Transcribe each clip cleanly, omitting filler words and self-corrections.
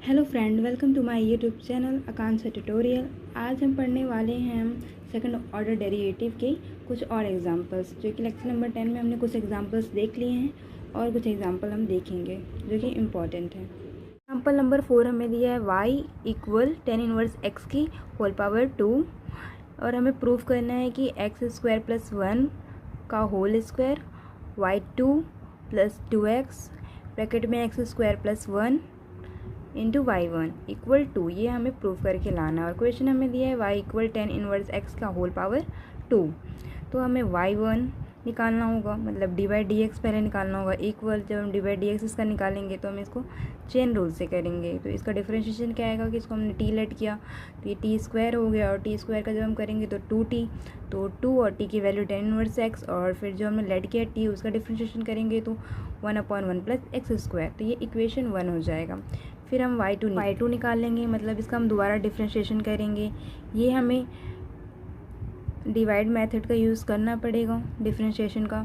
Hello friend, welcome to my YouTube channel Akanksha tutorial. आज हम पढ़ने वाले हैं सेकंड ऑर्डर डेरिवेटिव के कुछ और एग्जांपल्स, जो कि लेक्चर नंबर 10 में हमने कुछ एग्जांपल्स देख लिए हैं और कुछ एग्जांपल हम देखेंगे जो कि इम्पॉर्टेंट है। एग्जांपल नंबर 4 हमें दिया है y equal tan inverse x की होल पावर 2 और हमें प्रूफ करना है कि x स्क्वायर प्लस 1 का whole square y2 plus 2x bracket में x square plus 1 into y1 equal 2, ये हमें प्रूफ करके लाना है। और क्वेश्चन हमें दिया है y equal tan inverse x का होल पावर 2, तो हमें y1 निकालना होगा, मतलब डी बाई डी एक्स पहले निकालना होगा इक्वल। जब हम डी बाई डी एक्स इसका निकालेंगे तो हम इसको चेन रूल से करेंगे, तो इसका डिफरेंशिएशन क्या आएगा कि इसको हमने टी लेट किया तो ये टी स्क्वायर हो गया, और टी स्क्वायर का जब हम करेंगे तो 2t, तो 2 और टी की वैल्यू tan इनवर्स x, और फिर जो हमने लेट किया t उसका डिफरेंशिएशन करेंगे तो 1/1 प्लस एक्स स्क्वायर, तो ये इक्वेशन 1 हो जाएगा। फिर हम y2 निकाल लेंगे, मतलब इसका हम दोबारा डिफरेंशिएशन करेंगे। ये हमें डिवाइड मेथड का यूज़ करना पड़ेगा डिफरेंशिएशन का,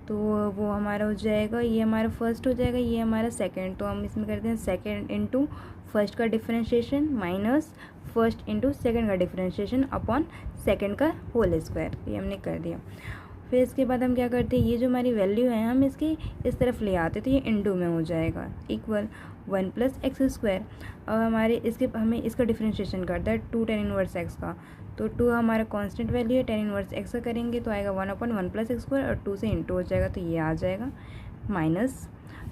तो वो हमारा हो जाएगा, ये हमारा फर्स्ट हो जाएगा, ये हमारा सेकंड। तो हम इसमें करते हैं सेकंड इंटू फर्स्ट का differentiation minus first into second का डिफरेंशिएशन अपॉन सेकंड का होल स्क्वायर, ये हमने कर दिया। फिर इसके बाद हम क्या करते हैं, ये जो हमारी वैल्यू है हम इसकी इस तरफ ले आते, तो ये इंटू में हो जाएगा इक्वल 1 प्लस एक्स स्क्वायर। और हमें इसका डिफरेंशिएशन करता है 2 tan इनवर्स एक्स का, तो 2 हमारा कांस्टेंट वैल्यू है, tan इनवर्स एक्स का करेंगे तो आएगा 1/1 प्लस एक्स स्क्वायर, और 2 से इंटू हो जाएगा तो ये आ जाएगा माइनस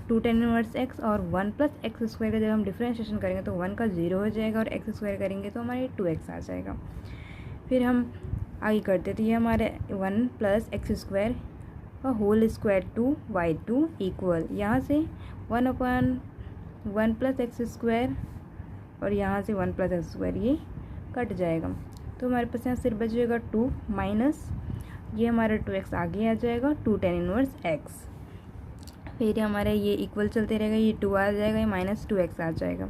2 tan इनवर्स एक्स, और 1 प्लस एक्स स्क्वायर का जब हम डिफरेंशिएशन करेंगे तो 1 का 0 हो जाएगा, और एक्स स्क्वायर करेंगे तो हमारे 2x आ जाएगा। फिर हम आगे करते तो ये हमारे 1 प्लस एक्स स्क्वायर का होल स्क्वायर 2y2 इक्वल, यहाँ से 1/1 प्लस एक्स स्क्वायर और यहाँ से 1 प्लस एक्स स्क्वायर, ये कट जाएगा तो हमारे पास यहाँ सिर्फ बचेगा 2 माइनस ये हमारा 2x आगे आ जाएगा 2 tan इनवर्स x। फिर हमारा ये इक्वल चलते रहेगा, ये 2 आ जाएगा, ये माइनस 2x आ जाएगा,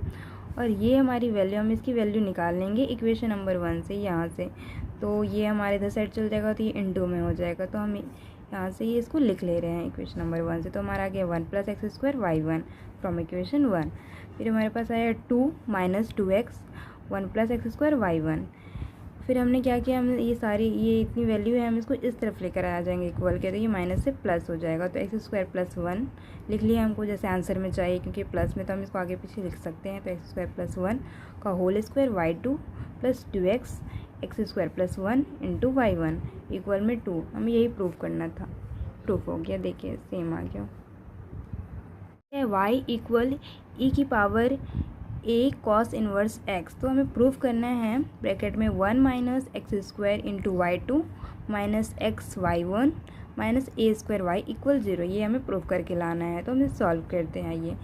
और ये हमारी वैल्यू, हम इसकी वैल्यू निकाल लेंगे इक्वेशन नंबर 1 से यहाँ से, तो ये हमारे इधर साइड चल जाएगा तो ये इंटू में हो जाएगा, तो हम यहाँ से ये इसको लिख ले रहे हैं इक्वेशन नंबर 1 से। तो हमारा आ गया 1 plus x square y1 from equation 1। फिर हमारे पास आया 2 minus 2x 1 plus x square y1। फिर हमने क्या किया, हमने ये इतनी वैल्यू है, हम इसको इस तरफ लेकर आ जाएंगे इक्वल के, तो ये माइनस से प्लस हो जाएगा, तो एक्स स्क्वायर प्लस 1 लिख लिया हमको जैसे आंसर में चाहिए, क्योंकि प्लस में तो हम इसको आगे पीछे लिख सकते हैं। तो एक्स स्क्वायर प्लस 1 का whole square y2 plus 2x x square plus 1 into y1 equal में 2, हमें यही प्रूफ करना था, प्रूफ हो गया, देखिए सेम आ गया। y इक्वल ई की power a cos inverse x, तो हमें प्रूफ करना है ब्रैकेट में 1 minus x square into y2 minus x y1 minus a square y equal 0, ये हमें प्रूफ करके लाना है। तो हम इसे सॉल्व करते हैं। ये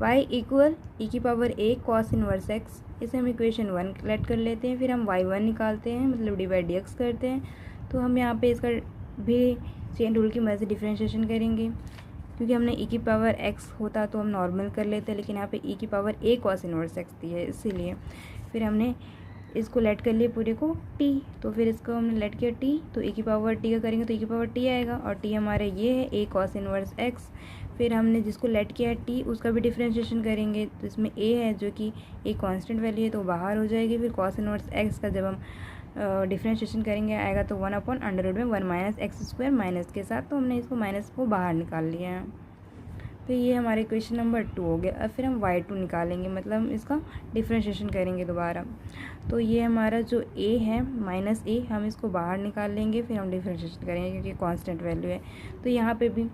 y इक्वल ई की power a cos inverse x, इसे हम इक्वेशन 1 लेट कर लेते हैं। फिर हम y1 निकालते हैं, मतलब डी बाई डी एक्स करते हैं, तो हम यहाँ पे इसका भी चेन रूल की मदद से डिफरेंशिएशन करेंगे, क्योंकि हमने e की पावर x होता तो हम नॉर्मल कर लेते हैं, लेकिन यहाँ पे e की power a cos inverse x दी है इसीलिए। फिर हमने इसको लेट कर लिया पूरे को t, तो फिर इसको हमने लेट किया t, तो e की पावर t का करेंगे तो e की पावर t आएगा, और t हमारे ये है a कॉस इनवर्स x। फिर हमने जिसको लेट किया t उसका भी डिफरेंशिएशन करेंगे, तो इसमें a है जो कि a कांस्टेंट वैल्यू है तो बाहर हो जाएगी। फिर कॉस इनवर्स x का जब हम डिफरेंशिएशन करेंगे आएगा तो 1/√1 माइनस एक्स स्क्वायर माइनस के साथ, तो हमने इसको माइनस को बाहर निकाल लिया है। तो ये हमारे क्वेश्चन नंबर 2 हो गया। अब फिर हम y2 निकालेंगे, मतलब हम इसका डिफरेंशिएशन करेंगे दोबारा, तो ये हमारा जो a है माइनस a, हम इसको बाहर निकाल लेंगे, फिर हम डिफरेंशिएशन करेंगे क्योंकि कांस्टेंट वैल्यू है। तो यहाँ पे भी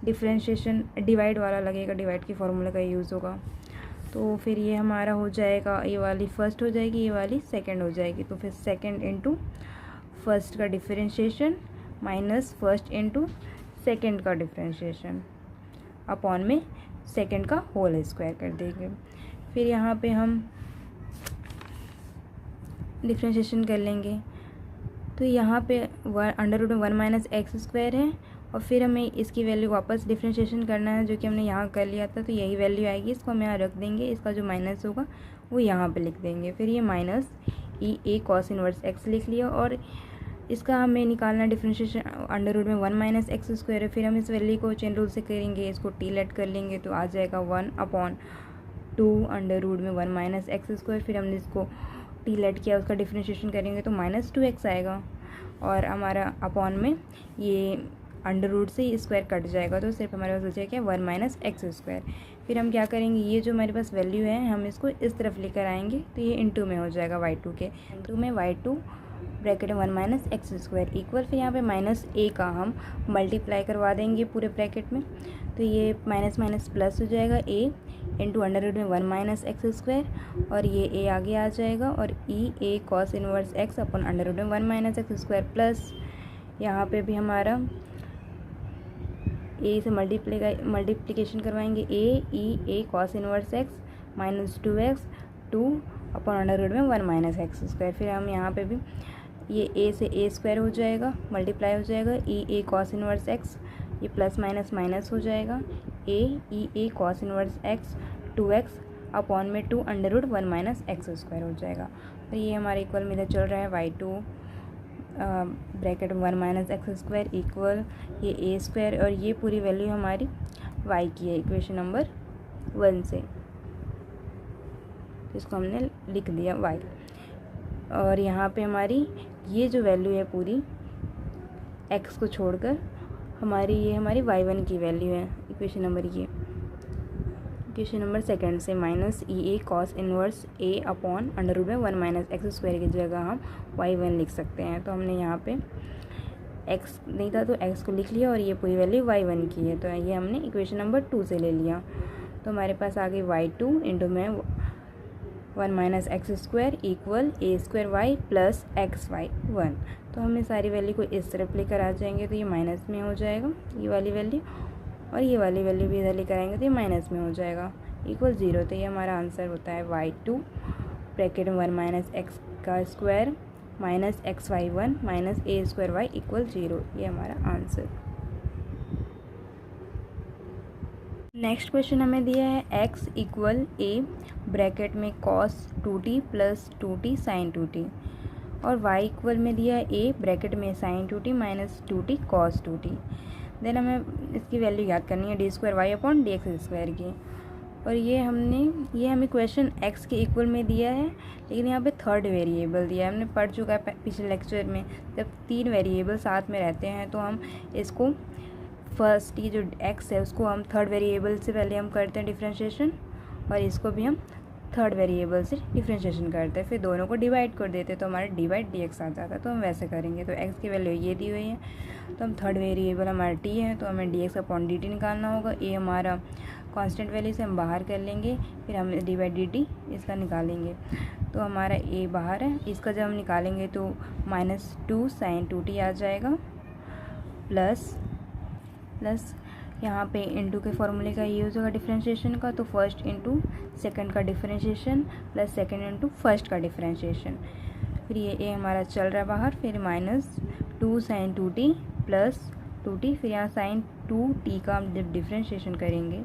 डिफरेंशिएशन डिवाइड वाला लगेगा, डिवाइड के फॉर्मूला का यूज़ होगा, तो फिर ये हमारा हो जाएगा, ये वाली फर्स्ट हो जाएगी, ये वाली सेकंड हो जाएगी, तो फिर सेकंड इंटू फर्स्ट का differentiation minus first into second का डिफरेंशिएशन अपॉन में सेकंड का होल स्क्वायर कर देंगे। फिर यहाँ पे हम डिफरेंशिएशन कर लेंगे, तो यहाँ पे √1 माइनस एक्स स्क्वायर है, और फिर हमें इसकी वैल्यू वापस डिफरेंशिएशन करना है जो कि हमने यहाँ कर लिया था, तो यही वैल्यू आएगी, इसको हम यहाँ रख देंगे, इसका जो माइनस होगा वो यहाँ पे लिख देंगे। फिर ये minus E a cos inverse x लिख लिया, और इसका हमें निकालना डिफरेंशिएशन √1 माइनस एक्स स्क्वायर है। फिर हम इस वैल्यू को चेन रूल से करेंगे, इसको t लेट कर लेंगे तो आ जाएगा 1 2 अंडर रूट में 1 माइनस एक्स स्क्वायर, फिर हमने इसको टी लेट किया, उसका डिफ्रेंशिएशन करेंगे तो -2x आएगा, और हमारा अपॉन में ये अंडर रूट से स्क्वायर कट जाएगा, तो सिर्फ हमारे पास बचेगा क्या 1 माइनस एक्स स्क्वायर। फिर हम क्या करेंगे, ये जो हमारे पास वैल्यू है हम इसको इस तरफ लेकर आएंगे, तो ये इंटू में हो जाएगा y2 के, इंटू में y2 ब्रैकेट में 1 माइनस एक्स स्क्वायर इक्वल, फिर यहाँ पे -a का हम मल्टीप्लाई करवा देंगे पूरे ब्रैकेट में, तो ये माइनस माइनस प्लस हो जाएगा a इंटू अंडर रूट में 1 माइनस एक्स स्क्वायर, और ये a आगे आ जाएगा, और a कॉस इनवर्स x अपन अंडर रूट में 1 माइनस एक्स स्क्वायर, प्लस यहाँ पे भी हमारा a से मल्टीप्लिकेशन करवाएंगे, a cos inverse x -2x 2 अपन अंडर रूट में 1 माइनस एक्स स्क्वायर, फिर हम यहाँ पे भी ये a से a स्क्वायर हो जाएगा, मल्टीप्लाई हो जाएगा, a कॉस इनवर्स x, ये प्लस माइनस माइनस हो जाएगा, a cos inverse x 2x upon में 2 under root 1 minus x square हो जाएगा। और ये हमारे इक्वल में इधर चल रहा है y2 bracket 1 minus x square equal ये a स्क्वायर, और ये पूरी वैल्यू हमारी y की है इक्वेशन नंबर 1 से, इसको हमने लिख दिया y। और यहाँ पे हमारी ये जो वैल्यू है पूरी x को छोड़कर हमारी y1 की वैल्यू है इक्वेशन नंबर सेकंड से, minus a cos inverse a upon under root में 1 माइनस एक्स स्क्वायर की जगह हम y1 लिख सकते हैं। तो हमने यहाँ पे x नहीं था तो x को लिख लिया, और ये पूरी वैल्यू y1 की है, तो ये हमने इक्वेशन नंबर 2 से ले लिया। तो हमारे पास आ गई y2 इंटू में 1 minus x square equal a square y plus xy1। तो हमें सारी वैल्यू को इस तरफ लेकर आ जाएंगे, तो ये माइनस में हो जाएगा ये वाली वैल्यू, और ये वाली वैल्यू भी इधर लेकर आएंगे तो ये माइनस में हो जाएगा इक्वल 0। तो ये हमारा आंसर होता है y2 ब्रैकेट 1 माइनस एक्स का square minus xy1 minus a square y equal 0, ये हमारा आंसर। नेक्स्ट क्वेश्चन हमें दिया है x इक्वल a ब्रैकेट में cos 2t plus 2t sin 2t, और y इक्वल में दिया है a ब्रैकेट में sin 2t minus 2t cos 2t। Then हमें इसकी वैल्यू याद करनी है d square y upon d x square की, और ये हमें क्वेश्चन x के इक्वल में दिया है, लेकिन यहाँ पे थर्ड वेरिएबल दिया है। हमने पढ़ चुका है पिछले लेक्चर में, जब 3 वेरिएबल साथ में रहते हैं तो हम इसको फर्स्ट ये जो x है उसको हम थर्ड वेरिएबल से पहले हम करते हैं डिफ्रेंशिएशन, और इसको भी हम थर्ड वेरिएबल से डिफ्रेंशिएशन करते हैं, फिर दोनों को डिवाइड कर देते हैं तो हमारा डी बाई डी एक्स आ जाता है। तो हम वैसे करेंगे, तो x की वैल्यू ये दी हुई है, तो हम थर्ड वेरिएबल हमारा t है, तो हमें D x upon D T निकालना होगा। a हमारा कांस्टेंट वैल्यू से हम बाहर कर लेंगे, फिर हम डी बाई डी टी इसका निकालेंगे, तो हमारा a बाहर है, इसका जब हम निकालेंगे तो -2 sin 2t आ जाएगा, प्लस यहाँ पे इंटू के फॉर्मूले का यूज़ होगा डिफरेंशिएशन का, तो फर्स्ट इंटू सेकंड का differentiation plus second into first का डिफरेंशिएशन, फिर ये a हमारा चल रहा है बाहर, फिर -2 sin 2t प्लस 2t, फिर यहाँ sin 2t का हम जब डिफरेंशिएशन करेंगे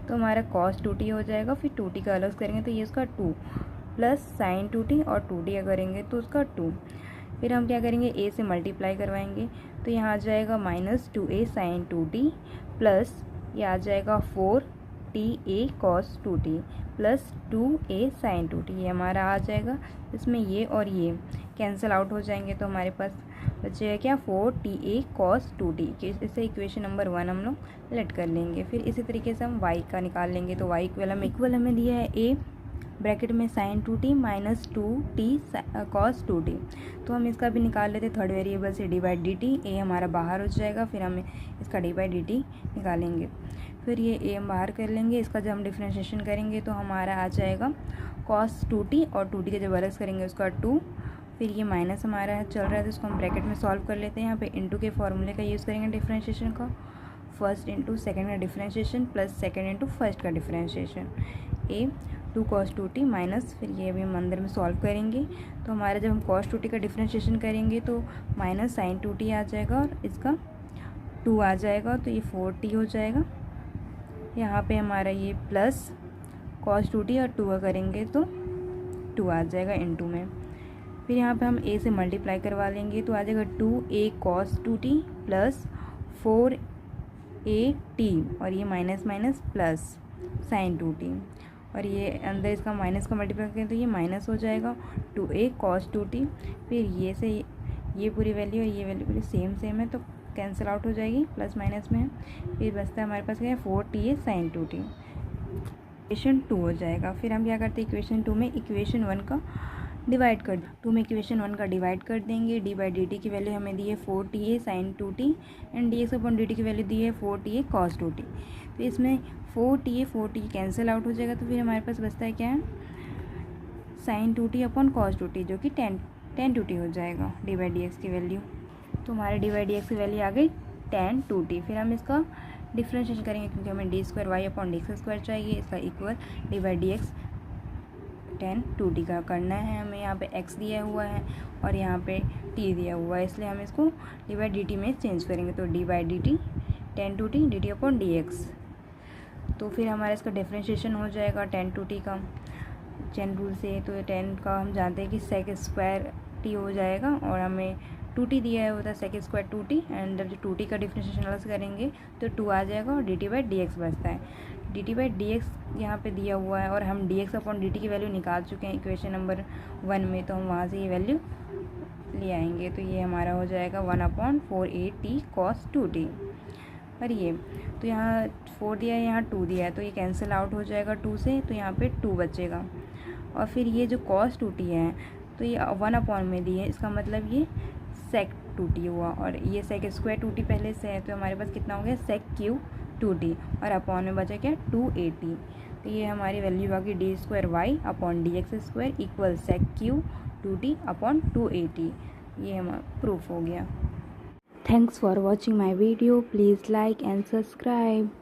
तो हमारा cos 2t हो जाएगा, फिर 2t का अलग करेंगे तो ये उसका 2 प्लस sin 2t, और 2t करेंगे तो उसका 2। फिर हम क्या करेंगे a से मल्टीप्लाई करवाएंगे, तो यहाँ आ जाएगा -2a sin 2t प्लस ये आ जाएगा 4ta cos 2t plus 2a sin 2t, ये हमारा आ जाएगा। इसमें ये और ये कैंसिल आउट हो जाएंगे, तो हमारे पास बचेगा क्या 4ta cos 2t, इसे इक्वेशन नंबर 1 हम लोग लेट कर लेंगे। फिर इसी तरीके से हम y का निकाल लेंगे, तो y इक्वल हमें दिया है a ब्रैकेट में sin 2t minus 2t cos 2t, तो हम इसका भी निकाल लेते थर्ड वेरिएबल से डी बाई डी टी, ए हमारा बाहर हो जाएगा, फिर हम इसका डी बाई डी टी निकालेंगे, फिर ये a हम बाहर कर लेंगे, इसका जब हम डिफ्रेंशिएशन करेंगे तो हमारा आ जाएगा cos 2t, और 2t का जब अलग करेंगे उसका 2, फिर ये माइनस हमारा चल रहा है तो इसको हम ब्रैकेट में सॉल्व कर लेते हैं। यहाँ पे इंटू के फॉर्मूले का यूज़ करेंगे डिफ्रेंशिएशन का, फर्स्ट इंटू सेकेंड का differentiation plus second into first का differentiation, a 2 cos 2t minus, फिर ये अभी हम अंदर में सॉल्व करेंगे, तो हमारा जब हम cos 2t का डिफ्रेंशिएशन करेंगे तो माइनस sin 2t आ जाएगा, और इसका 2 आ जाएगा, तो ये 4t हो जाएगा। यहाँ पे हमारा ये प्लस cos 2t और 2 करेंगे तो 2 आ जाएगा इंटू में, फिर यहाँ पे हम a से मल्टीप्लाई करवा लेंगे तो आ जाएगा 2a cos 2t plus 4at, और ये minus minus plus sin 2t, और ये अंदर इसका माइनस का मल्टीप्लाई करें तो ये माइनस हो जाएगा 2a cos 2t। फिर ये से ये पूरी वैल्यू और ये वैल्यू पूरी सेम है तो कैंसिल आउट हो जाएगी, प्लस माइनस में है। फिर बचता है हमारे पास क्या है 4ta sin 2t। इक्वेशन 2 हो जाएगा। फिर हम क्या करते हैं इक्वेशन 2 में इक्वेशन 1 का डिवाइड कर 2 में इक्वेशन 1 का डिवाइड कर देंगे। डी बाई डी टी की वैल्यू हमें दी है 4ta sin 2t and D x upon D T की वैल्यू दी है 4ta cos 2t। तो इसमें 4ta कैंसिल आउट हो जाएगा तो फिर हमारे पास बचता है क्या है sin 2t upon cos 2t जो कि tan 2t हो जाएगा डी बाई डी एक्स की वैल्यू। तो हमारे डी बाई डी एक्स की वैल्यू आ गई tan 2t। फिर हम इसका डिफ्रेंशिएशन करेंगे क्योंकि हमें d square y upon d x square चाहिए, इसका equal d by d x tan 2t का करना है। हमें यहाँ पे x दिया हुआ है और यहाँ पे t दिया हुआ है, इसलिए हम इसको डी बाई डी टी में चेंज करेंगे। तो D by D T tan 2t D T upon d x. तो फिर हमारा इसका डिफ्रेंशिएशन हो जाएगा tan 2t का चेन रूल से। तो tan का हम जानते हैं कि सेक स्क्वायर t हो जाएगा और हमें 2t दिया है होता है सेक स्क्वायर 2t एंड जब 2t का डिफ्रेंशिएशन अलग से करेंगे तो 2 आ जाएगा और dt बाई डी एक्स बचता है। dt बाई डी एक्स यहाँ पर दिया हुआ है और हम dx अपॉन dt की वैल्यू निकाल चुके हैं इक्वेशन नंबर 1 में, तो हम वहाँ से ये वैल्यू ले आएंगे। तो ये हमारा हो जाएगा 1/4a t cos 2t। और ये तो यहाँ 4 दिया है, यहाँ 2 दिया है तो ये कैंसिल आउट हो जाएगा 2 से, तो यहाँ पे 2 बचेगा। और फिर ये जो cos 2t है तो ये 1 में दी है, इसका मतलब ये sec 2t हुआ और ये sec स्क्वायर 2t पहले से है तो हमारे पास कितना हो गया sec क्यू 2t और अपॉन में बचा क्या 2at। तो ये हमारी वैल्यू आ गई d square y upon d x square equal sec cube 2t upon 2at। ये हमारा प्रूफ हो गया। Thanks for watching my video. Please like and subscribe.